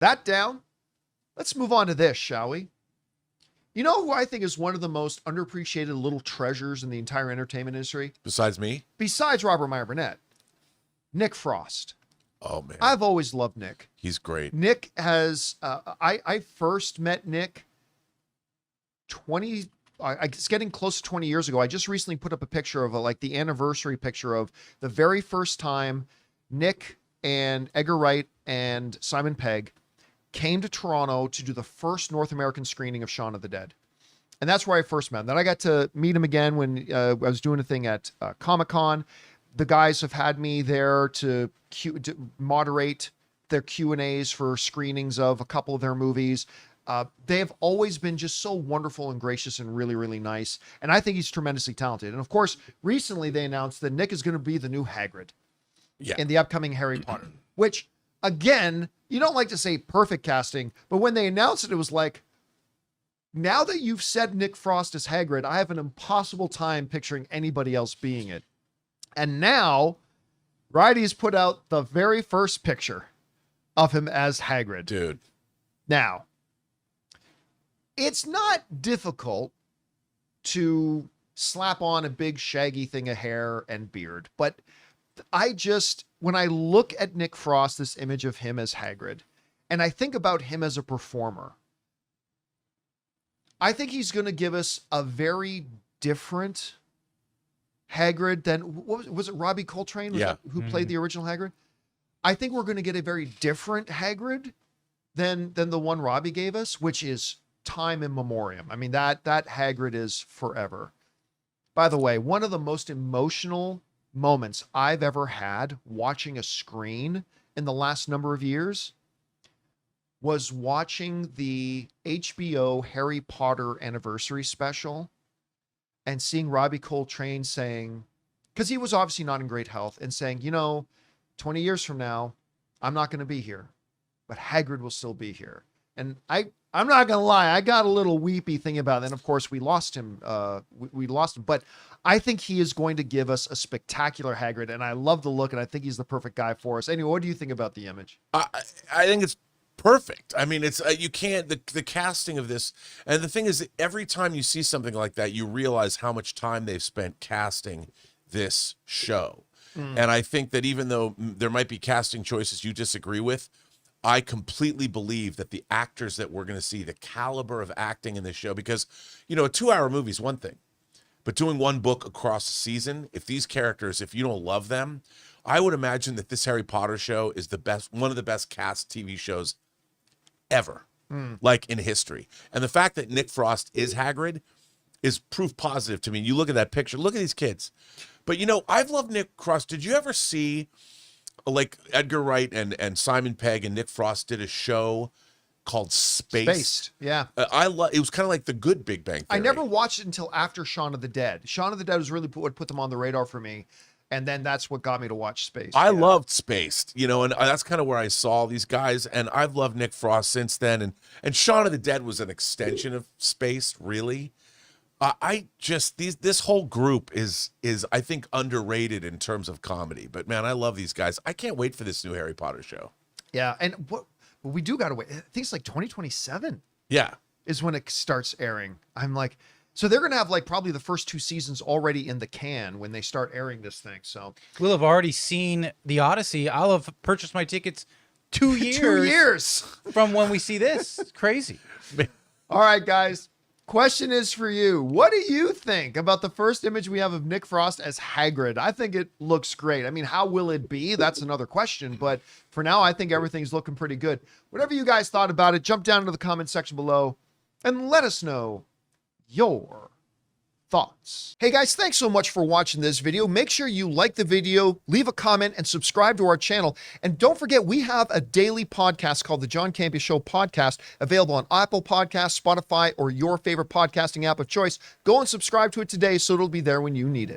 That down. Let's move on to this, shall we? You know who I think is one of the most underappreciated little treasures in the entire entertainment industry? Besides me? Besides Robert Meyer Burnett. Nick Frost. Oh, man. I've always loved Nick. He's great. Nick has, I first met Nick it's getting close to 20 years ago. I just recently put up a picture of like the anniversary picture of the very first time Nick and Edgar Wright and Simon Pegg came to Toronto to do the first North American screening of Shaun of the Dead. And that's where I first met him. Then I got to meet him again when I was doing a thing at Comic-Con. The guys have had me there to moderate their Q&As for screenings of a couple of their movies. They have always been just so wonderful and gracious and really, really nice. And I think he's tremendously talented. And of course, recently they announced that Nick is going to be the new Hagrid in the upcoming Harry Potter, which, again, you don't like to say perfect casting, but when they announced it, it was like, now that you've said Nick Frost is Hagrid, I have an impossible time picturing anybody else being it. And now, Righty's put out the very first picture of him as Hagrid. Dude. Now, it's not difficult to slap on a big shaggy thing of hair and beard, but when I look at Nick Frost, this image of him as Hagrid, and I think about him as a performer, I think he's going to give us a very different Hagrid than, what was it Robbie Coltrane who played the original Hagrid? I think we're going to get a very different Hagrid than the one Robbie gave us, which is time in memoriam. I mean, that Hagrid is forever. By the way, one of the most emotional moments I've ever had watching a screen in the last number of years was watching the HBO Harry Potter anniversary special and seeing Robbie Coltrane saying, because he was obviously not in great health, and saying, 20 years from now, I'm not going to be here, but Hagrid will still be here. And I'm not going to lie, I got a little weepy thinking about it. And of course, we lost him. We lost him. But I think he is going to give us a spectacular Hagrid. And I love the look, and I think he's the perfect guy for us. Anyway, what do you think about the image? I think it's perfect. I mean, it's you can't, the casting of this. And the thing is, that every time you see something like that, you realize how much time they've spent casting this show. And I think that even though there might be casting choices you disagree with, I completely believe that the actors that we're going to see, the caliber of acting in this show, because, a 2-hour movie is one thing, but doing one book across a season, if these characters, if you don't love them, I would imagine that this Harry Potter show is one of the best cast TV shows ever, like in history. And the fact that Nick Frost is Hagrid is proof positive to me. You look at that picture, look at these kids. But, I've loved Nick Frost. Did you ever see, like, Edgar Wright and Simon Pegg and Nick Frost did a show called Spaced? Yeah. It was kind of like the good Big Bang Theory. I never watched it until after Shaun of the Dead. Shaun of the Dead was really what put them on the radar for me. And then that's what got me to watch Spaced. I loved Spaced, and that's kind of where I saw these guys. And I've loved Nick Frost since then. And Shaun of the Dead was an extension of Spaced, really. This whole group is I think underrated in terms of comedy, but man, I love these guys. I can't wait for this new Harry Potter show. Yeah. And what we do got to wait. I think it's like 2027. Yeah. Is when it starts airing. I'm like, so they're going to have like probably the first 2 seasons already in the can when they start airing this thing. So we'll have already seen the Odyssey. I'll have purchased my tickets 2 years. 2 years from when we see this. It's crazy. All right, guys. Question is for you. What do you think about the first image we have of Nick Frost as Hagrid? I think it looks great. I mean, how will it be? That's another question. But for now, I think everything's looking pretty good. Whatever you guys thought about it, jump down into the comment section below and let us know your thoughts. Hey guys, thanks so much for watching this video. Make sure you like the video, leave a comment, and subscribe to our channel. And don't forget, we have a daily podcast called the John Campea Show podcast, available on Apple Podcasts, Spotify, or your favorite podcasting app of choice. Go and subscribe to it today so it'll be there when you need it.